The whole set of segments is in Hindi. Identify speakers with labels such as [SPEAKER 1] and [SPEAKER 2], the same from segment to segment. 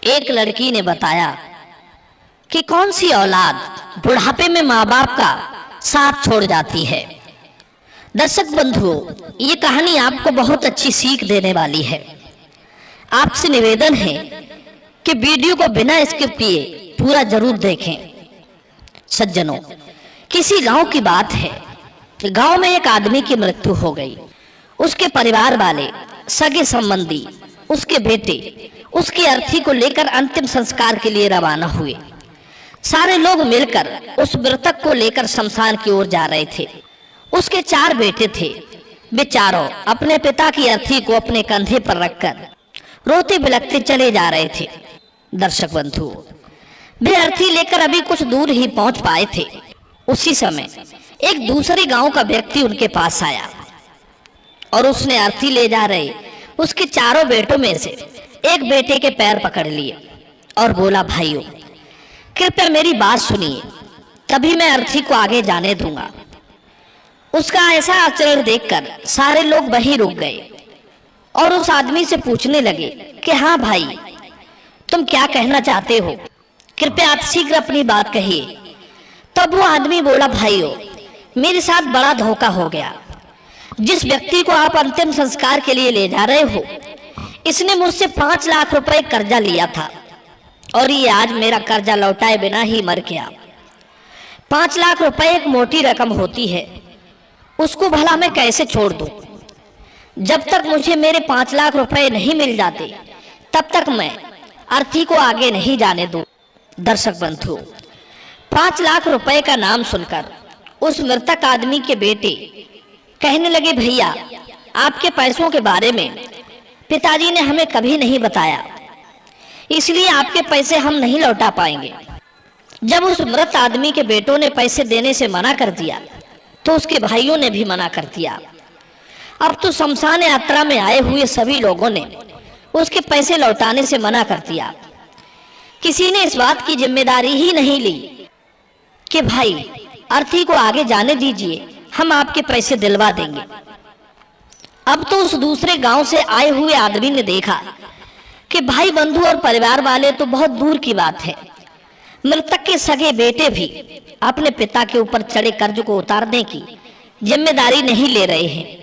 [SPEAKER 1] एक लड़की ने बताया कि कौन सी औलाद बुढ़ापे में माँ बाप का साथ छोड़ जाती है। दर्शक बंधुओं, ये कहानी आपको बहुत अच्छी सीख देने वाली है। आपसे निवेदन है कि वीडियो को बिना स्किप किए पूरा जरूर देखें। सज्जनों, किसी गांव की बात है। गांव में एक आदमी की मृत्यु हो गई। उसके परिवार वाले, सगे संबंधी, उसके बेटे उसकी अर्थी को लेकर अंतिम संस्कार के लिए रवाना हुए। सारे लोग मिलकर उस मृतक को लेकर शमशान की ओर जा रहे थे। उसके 4 बेटे थे। वे चारों अपने पिता की अर्थी को अपने कंधे पर रखकर रोते बिलखते चले जा रहे थे। दर्शक बंधु, वे अर्थी लेकर अभी कुछ दूर ही पहुंच पाए थे। उसी समय एक दूसरे गांव का व्यक्ति उनके पास आया और उसने अर्थी ले जा रहे उसके 4 बेटों में से एक बेटे के पैर पकड़ लिए और बोला, भाइयों कृपया मेरी बात सुनिए, तभी मैं अर्थी को आगे जाने दूंगा। उसका ऐसा आचरण देखकर सारे लोग वहीं रुक गए और उस आदमी से पूछने लगे कि हाँ भाई, तुम क्या कहना चाहते हो? कृपया आप शीघ्र अपनी बात कहिए। तब वो आदमी बोला, भाइयों मेरे साथ बड़ा धोखा हो गया। जिस व्यक्ति को आप अंतिम संस्कार के लिए ले जा रहे हो, इसने मुझसे 5 लाख रुपए कर्जा लिया था और ये आज मेरा कर्जा लौटाए बिना ही मर गया। 5 लाख रुपए एक मोटी रकम होती है, उसको भला मैं कैसे छोड़ दूं? जब तक मुझे मेरे 5 लाख रुपए नहीं मिल जाते, तब तक मैं अर्थी को आगे नहीं जाने दूं। दर्शक बंधु, 5 लाख रुपए का नाम सुनकर उस मृतक आदमी के बेटे कहने लगे, भैया आपके पैसों के बारे में पिताजी ने हमें कभी नहीं बताया, इसलिए आपके पैसे हम नहीं लौटा पाएंगे। जब उस मृत आदमी के बेटों ने पैसे देने से मना कर दिया तो उसके भाइयों ने भी मना कर दिया। अब तो शमशान यात्रा में आए हुए सभी लोगों ने उसके पैसे लौटाने से मना कर दिया। किसी ने इस बात की जिम्मेदारी ही नहीं ली कि भाई अर्थी को आगे जाने दीजिए, हम आपके पैसे दिलवा देंगे। अब तो उस दूसरे गांव से आए हुए आदमी ने देखा कि भाई बंधु और परिवार वाले तो बहुत दूर की बात है, मृतक के सगे बेटे भी अपने पिता के ऊपर चढ़े कर्ज को उतारने की जिम्मेदारी नहीं ले रहे हैं।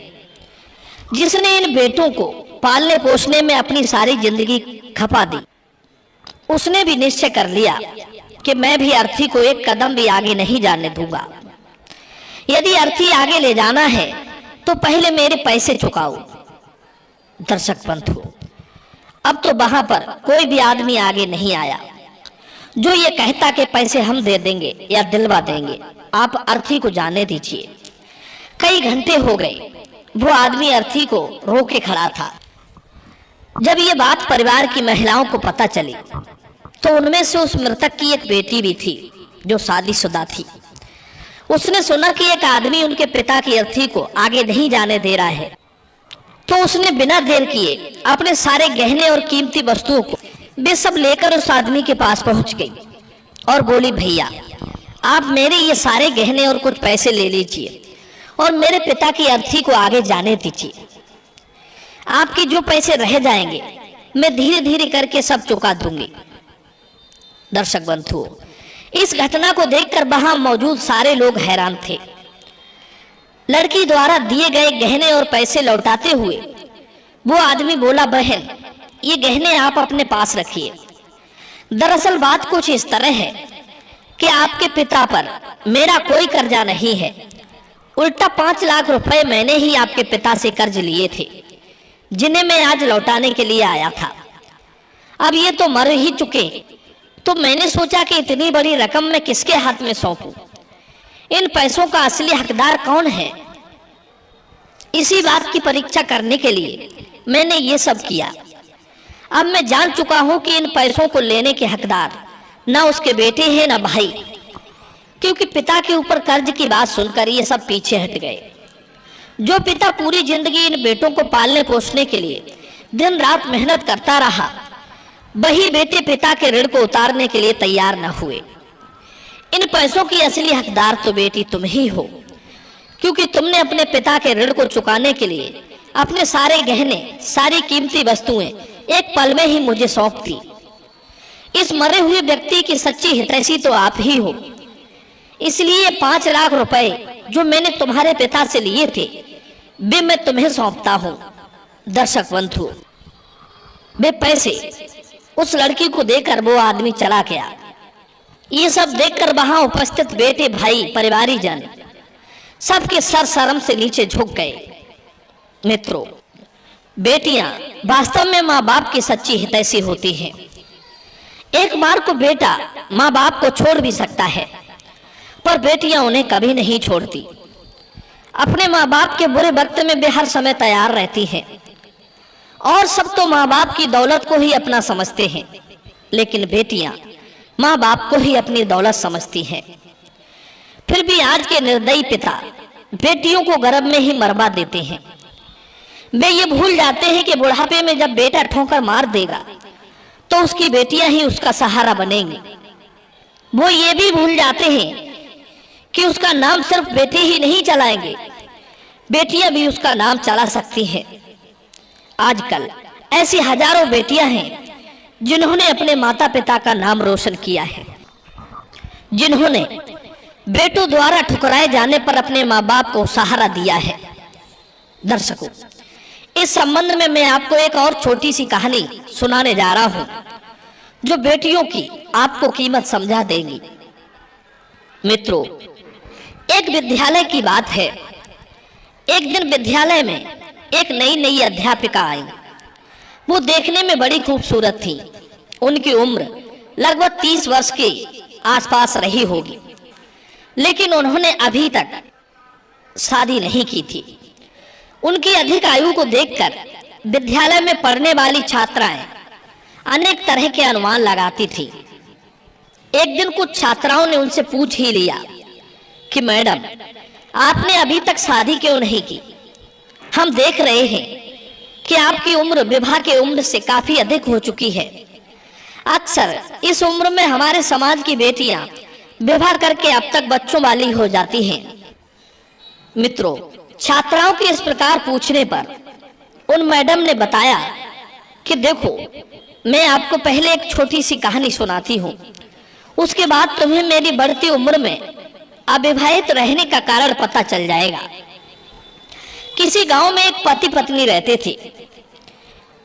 [SPEAKER 1] जिसने इन बेटों को पालने पोसने में अपनी सारी जिंदगी खपा दी, उसने भी निश्चय कर लिया कि मैं भी अर्थी को एक कदम भी आगे नहीं जाने दूंगा। यदि अर्थी आगे ले जाना है तो पहले मेरे पैसे चुकाओ। दर्शक बंधु, अब तो वहां पर कोई भी आदमी आगे नहीं आया जो ये कहता कि पैसे हम दे देंगे या दिलवा देंगे, आप अर्थी को जाने दीजिए। कई घंटे हो गए, वो आदमी अर्थी को रोके खड़ा था। जब ये बात परिवार की महिलाओं को पता चली तो उनमें से उस मृतक की एक बेटी भी थी जो शादीशुदा थी। उसने सुना कि एक आदमी उनके पिता की अर्थी को आगे नहीं जाने दे रहा है, तो उसने बिना देर किए अपने सारे गहने और कीमती वस्तुओं को वे सब लेकर उस आदमी के पास पहुंच गई और बोली, भैया आप मेरे ये सारे गहने और कुछ पैसे ले लीजिए और मेरे पिता की अर्थी को आगे जाने दीजिए। आपके जो पैसे रह जाएंगे मैं धीरे धीरे करके सब चुका दूंगी। दर्शक बंधुओं, इस घटना को देखकर वहां मौजूद सारे लोग हैरान थे। लड़की द्वारा दिए गए गहने और पैसे लौटाते हुए वो आदमी बोला, बहन ये गहने आप अपने पास रखिए। दरअसल बात कुछ इस तरह है कि आपके पिता पर मेरा कोई कर्जा नहीं है, उल्टा 5 लाख रुपए मैंने ही आपके पिता से कर्ज लिए थे, जिन्हें मैं आज लौटाने के लिए आया था। अब ये तो मर ही चुके, तो मैंने सोचा कि इतनी बड़ी रकम मैं किसके हाथ में सौंपूं? इन पैसों का असली हकदार कौन है? इसी बात की परीक्षा करने के लिए मैंने ये सब किया। अब मैं जान चुका हूं कि इन पैसों को लेने के हकदार ना उसके बेटे हैं ना भाई, क्योंकि पिता के ऊपर कर्ज की बात सुनकर ये सब पीछे हट गए। जो पिता पूरी जिंदगी इन बेटों को पालने पोसने के लिए दिन रात मेहनत करता रहा, वही बेटे पिता के ऋण को उतारने के लिए तैयार न हुए। इन पैसों की असली हकदार तो बेटी तुम ही हो, क्योंकि तुमने अपने पिता के ऋण को चुकाने के लिए अपने सारे गहने, सारी कीमती वस्तुएं एक पल में ही मुझे सौंप दी। इस मरे हुए व्यक्ति की सच्ची हितैषी तो आप ही हो, इसलिए 5 लाख रुपए जो मैंने तुम्हारे पिता से लिए थे वे मैं तुम्हें सौंपता हूं। दर्शक बंधु, वे पैसे उस लड़की को देकर वो आदमी चला गया। ये सब देखकर वहां उपस्थित बेटे, भाई, परिवारी जन सबके सर शर्म से नीचे झुक गए। मित्रों, बेटियां वास्तव में माँ बाप की सच्ची हितैषी होती हैं। एक बार को बेटा माँ बाप को छोड़ भी सकता है, पर बेटियां उन्हें कभी नहीं छोड़ती। अपने माँ बाप के बुरे वक्त में वे हर समय तैयार रहती हैं। और सब तो माँ बाप की दौलत को ही अपना समझते हैं, लेकिन बेटियां माँ बाप को ही अपनी दौलत समझती हैं। फिर भी आज के निर्दयी पिता बेटियों को गर्भ में ही मरवा देते हैं। वे ये भूल जाते हैं कि बुढ़ापे में जब बेटा ठोकर मार देगा तो उसकी बेटियां ही उसका सहारा बनेंगी। वो ये भी भूल जाते हैं कि उसका नाम सिर्फ बेटे ही नहीं चलाएंगे, बेटियां भी उसका नाम चला सकती हैं। आजकल ऐसी हजारों बेटियां हैं जिन्होंने अपने माता पिता का नाम रोशन किया है, जिन्होंने बेटों द्वारा ठुकराए जाने पर अपने माँ बाप को सहारा दिया है। दर्शकों, इस संबंध में मैं आपको एक और छोटी सी कहानी सुनाने जा रहा हूं जो बेटियों की आपको कीमत समझा देगी। मित्रों, एक विद्यालय की बात है। एक दिन विद्यालय में एक नई अध्यापिका आई। वो देखने में बड़ी खूबसूरत थी। उनकी उम्र लगभग 30 वर्ष के आसपास रही होगी, लेकिन उन्होंने अभी तक शादी नहीं की थी। उनकी अधिक आयु को देखकर विद्यालय में पढ़ने वाली छात्राएं अनेक तरह के अनुमान लगाती थी। एक दिन कुछ छात्राओं ने उनसे पूछ ही लिया कि मैडम, आपने अभी तक शादी क्यों नहीं की? हम देख रहे हैं कि आपकी उम्र विवाह की उम्र से काफी अधिक हो चुकी है। अक्सर इस उम्र में हमारे समाज की बेटियां विवाह करके अब तक बच्चों वाली हो जाती हैं। मित्रों, छात्राओं के इस प्रकार पूछने पर उन मैडम ने बताया कि देखो, मैं आपको पहले एक छोटी सी कहानी सुनाती हूँ, उसके बाद तुम्हें मेरी बढ़ती उम्र में अविवाहित रहने का कारण पता चल जाएगा। किसी गांव में एक पति पत्नी रहते थे।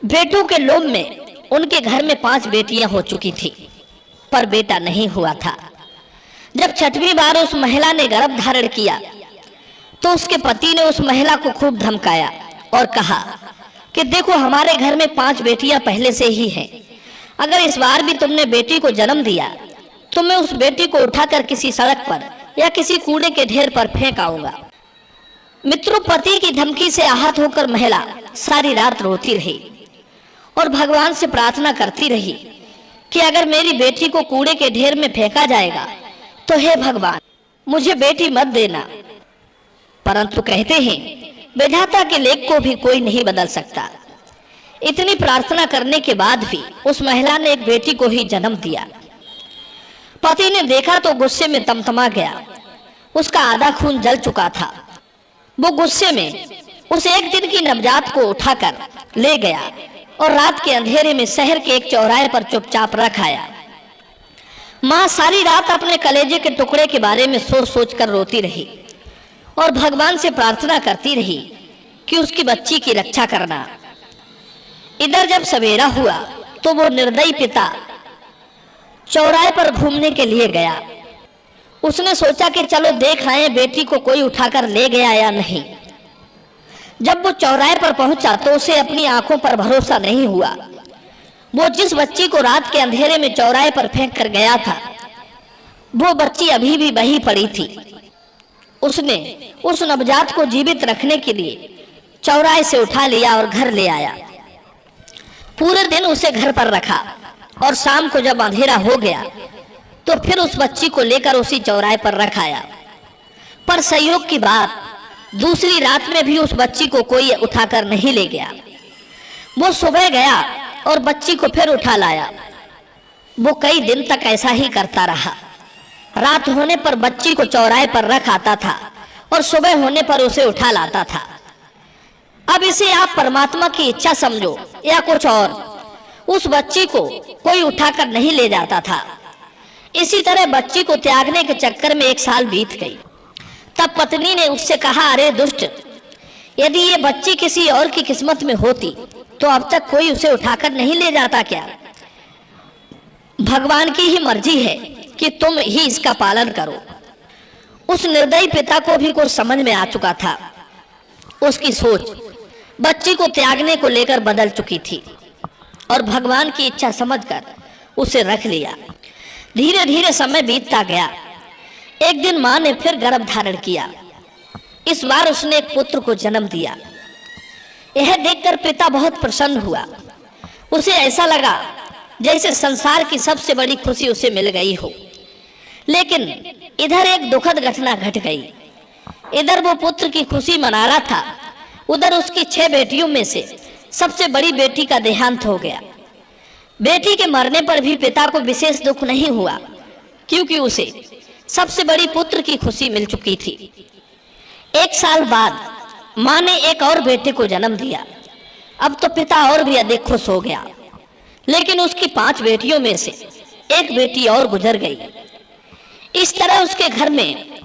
[SPEAKER 1] बेटों के लोभ में उनके घर में 5 बेटियां हो चुकी थी, पर बेटा नहीं हुआ था। जब 6वीं बार उस महिला ने गर्भ धारण किया तो उसके पति ने उस महिला को खूब धमकाया और कहा कि देखो, हमारे घर में 5 बेटियां पहले से ही हैं। अगर इस बार भी तुमने बेटी को जन्म दिया तो मैं उस बेटी को उठाकर किसी सड़क पर या किसी कूड़े के ढेर पर फेंक आऊंगा। मित्रों, पति की धमकी से आहत होकर महिला सारी रात रोती रही और भगवान से प्रार्थना करती रही कि अगर मेरी बेटी को कूड़े के ढेर में फेंका जाएगा तो हे भगवान, मुझे बेटी मत देना। परंतु कहते हैं, विधाता के लेख को भी कोई नहीं बदल सकता। इतनी प्रार्थना करने के बाद भी उस महिला ने एक बेटी को ही जन्म दिया। पति ने देखा तो गुस्से में तमतमा गया। उसका आधा खून जल चुका था। वो गुस्से में उस एक दिन की नवजात को उठाकर ले गया और रात के अंधेरे में शहर के एक चौराहे पर चुपचाप रख आया। माँ सारी रात अपने कलेजे के टुकड़े के बारे में सोच सोच कर रोती रही और भगवान से प्रार्थना करती रही कि उसकी बच्ची की रक्षा करना। इधर जब सवेरा हुआ तो वो निर्दयी पिता चौराहे पर घूमने के लिए गया। उसने सोचा कि चलो देख आए बेटी को कोई उठाकर ले गया या नहीं। जब वो चौराहे पर पहुंचा तो उसे अपनी आंखों पर भरोसा नहीं हुआ। वो जिस बच्ची को रात के अंधेरे में चौराहे पर फेंक कर गया था, वो बच्ची अभी भी वहीं पड़ी थी। उसने उस नवजात को जीवित रखने के लिए चौराहे से उठा लिया और घर ले आया। पूरे दिन उसे घर पर रखा और शाम को जब अंधेरा हो गया तो फिर उस बच्ची को लेकर उसी चौराहे पर रखाया। पर संयोग की बात, दूसरी रात में भी उस बच्ची को कोई उठाकर नहीं ले गया। वो सुबह गया और बच्ची को फिर उठा लाया। वो कई दिन तक ऐसा ही करता रहा। रात होने पर बच्ची को चौराहे पर रख आता था और सुबह होने पर उसे उठा लाता था। अब इसे आप परमात्मा की इच्छा समझो या कुछ और, उस बच्ची को कोई उठाकर नहीं ले जाता था। इसी तरह बच्ची को त्यागने के चक्कर में 1 साल बीत गई। तब पत्नी ने उससे कहा, अरे दुष्ट, यदि ये बच्ची किसी और की किस्मत में होती तो अब तक कोई उसे उठाकर नहीं ले जाता क्या? भगवान की ही मर्जी है कि तुम ही इसका पालन करो। उस निर्दयी पिता को भी कुछ समझ में आ चुका था। उसकी सोच बच्ची को त्यागने को लेकर बदल चुकी थी और भगवान की इच्छा समझकर उसे रख लिया। धीरे धीरे समय बीतता गया। एक दिन मां ने फिर गर्भ धारण किया। इस बार उसने एक पुत्र को जन्म दिया। यह देखकर पिता बहुत प्रसन्न हुआ। उसे ऐसा लगा जैसे संसार की सबसे बड़ी खुशी उसे मिल गई हो। लेकिन इधर एक दुखद घटना घट गई। इधर वो पुत्र की खुशी मना रहा था, उधर उसकी 6 बेटियों में से सबसे बड़ी बेटी का देहांत हो गया। बेटी के मरने पर भी पिता को विशेष दुख नहीं हुआ, क्योंकि उसे सबसे बड़ी पुत्र की खुशी मिल चुकी थी। 1 साल बाद मां ने एक और बेटे को जन्म दिया। अब तो पिता और भी अधिक खुश हो गया। लेकिन उसकी 5 बेटियों में से एक बेटी और गुजर गई। इस तरह उसके घर में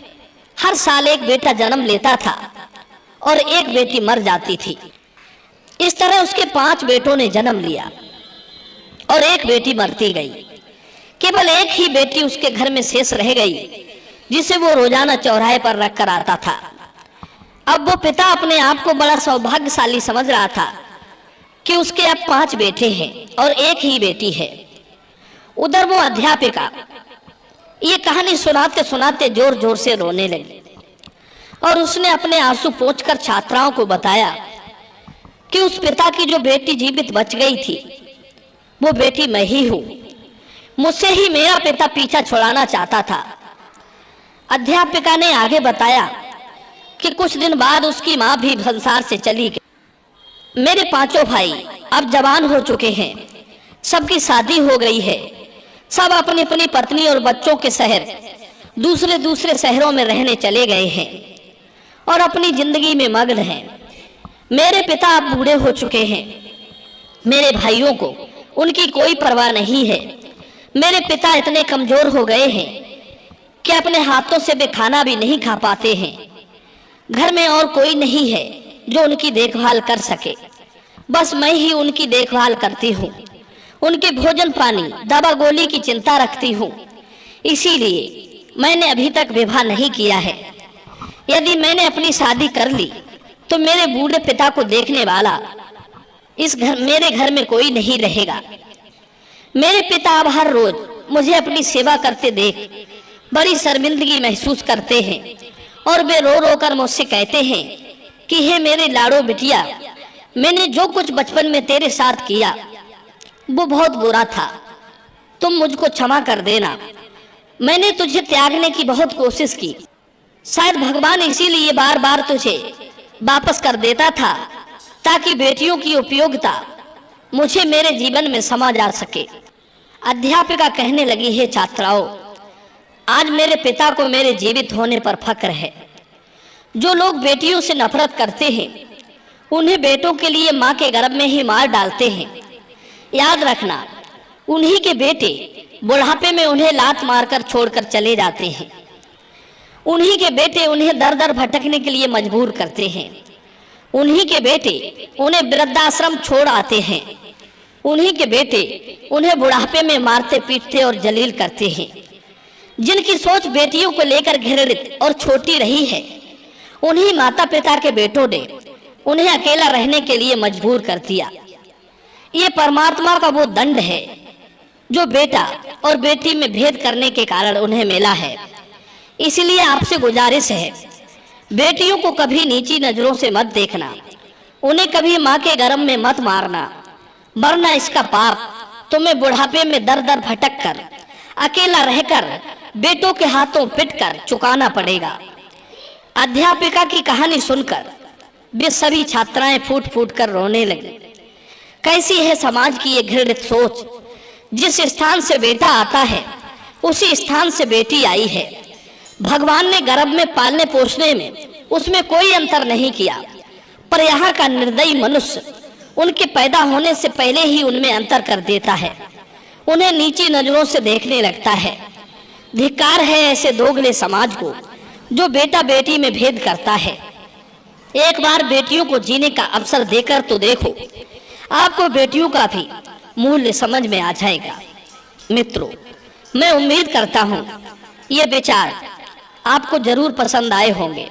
[SPEAKER 1] हर साल एक बेटा जन्म लेता था और एक बेटी मर जाती थी। इस तरह उसके 5 बेटों ने जन्म लिया और एक बेटी मरती गई। केवल एक ही बेटी उसके घर में शेष रह गई, जिसे वो रोजाना चौराहे पर रख कर आता था। अब वो पिता अपने आप को बड़ा सौभाग्यशाली समझ रहा था कि उसके अब 5 बेटे हैं और एक ही बेटी है। उधर वो अध्यापिका ये कहानी सुनाते सुनाते जोर जोर से रोने लगी और उसने अपने आंसू पोंछकर छात्राओं को बताया कि उस पिता की जो बेटी जीवित बच गई थी वो बेटी मैं ही हूं। मुझसे ही मेरा पिता पीछा छुड़ाना चाहता था। अध्यापिका ने आगे बताया कि कुछ दिन बाद उसकी मां भी संसार से चली गई। मेरे 5 भाई अब जवान हो चुके हैं, सबकी शादी हो गई है, सब अपनी अपनी पत्नी और बच्चों के शहर दूसरे दूसरे शहरों में रहने चले गए हैं और अपनी जिंदगी में मग्न हैं। मेरे पिता अब बूढ़े हो चुके हैं। मेरे भाइयों को उनकी कोई परवाह नहीं है। मेरे पिता इतने कमजोर हो गए हैं कि अपने हाथों से वे खाना भी नहीं खा पाते हैं। घर में और कोई नहीं है जो उनकी देखभाल कर सके, बस मैं ही उनकी देखभाल करती हूँ। उनके भोजन पानी दवा गोली की चिंता रखती हूँ। इसीलिए मैंने अभी तक विवाह नहीं किया है। यदि मैंने अपनी शादी कर ली तो मेरे बूढ़े पिता को देखने वाला मेरे घर में कोई नहीं रहेगा। मेरे पिता अब हर रोज मुझे अपनी सेवा करते देख बड़ी शर्मिंदगी महसूस करते हैं और वे रो रो कर मुझसे कहते हैं कि हे मेरे लाडो बिटिया, मैंने जो कुछ बचपन में तेरे साथ किया वो बहुत बुरा था, तुम मुझको क्षमा कर देना। मैंने तुझे त्यागने की बहुत कोशिश की, शायद भगवान इसीलिए बार बार तुझे वापस कर देता था ताकि बेटियों की उपयोगिता मुझे मेरे जीवन में समा जा सके। अध्यापिका कहने लगी, हे छात्राओं, आज मेरे पिता को मेरे जीवित होने पर फक्र है। जो लोग बेटियों से नफरत करते हैं उन्हें बेटों के लिए मां के गर्भ में ही मार डालते हैं। याद रखना, उन्हीं के बेटे बुढ़ापे में उन्हें लात मारकर छोड़कर चले जाते हैं। उन्हीं के बेटे उन्हें दर दर भटकने के लिए मजबूर करते हैं। उन्हीं के बेटे उन्हें वृद्धाश्रम छोड़ आते हैं। उन्हीं के बेटे उन्हें बुढ़ापे में मारते पीटते और जलील करते हैं। जिनकी सोच बेटियों को लेकर घृणित और छोटी रही है, उन्हीं माता पिता के बेटों ने उन्हें अकेला रहने के लिए मजबूर कर दिया। ये परमात्मा का वो दंड है जो बेटा और बेटी में भेद करने के कारण उन्हें मिला है। इसलिए आपसे गुजारिश है, बेटियों को कभी नीची नजरों से मत देखना, उन्हें कभी मां के गर्भ में मत मारना, वरना इसका पाप तुम्हें बुढ़ापे में दर दर भटक कर अकेला रहकर बेटों के हाथों पिटकर चुकाना पड़ेगा। अध्यापिका की कहानी सुनकर वे सभी छात्राएं फूट फूट कर रोने लगी। कैसी है समाज की ये घृणित सोच, जिस स्थान से बेटा आता है उसी स्थान से बेटी आई है। भगवान ने गर्भ में पालने पोषने में उसमें कोई अंतर नहीं किया, पर यहाँ का निर्दयी मनुष्य उनके पैदा होने से पहले ही उनमें अंतर कर देता है, उन्हें नीची नजरों से देखने लगता है। धिक्कार है ऐसे दोगले समाज को जो बेटा बेटी में भेद करता है। एक बार बेटियों को जीने का अवसर देकर तो देखो, आपको बेटियों का भी मूल्य समझ में आ जाएगा। मित्रों, मैं उम्मीद करता हूँ ये विचार आपको जरूर पसंद आए होंगे।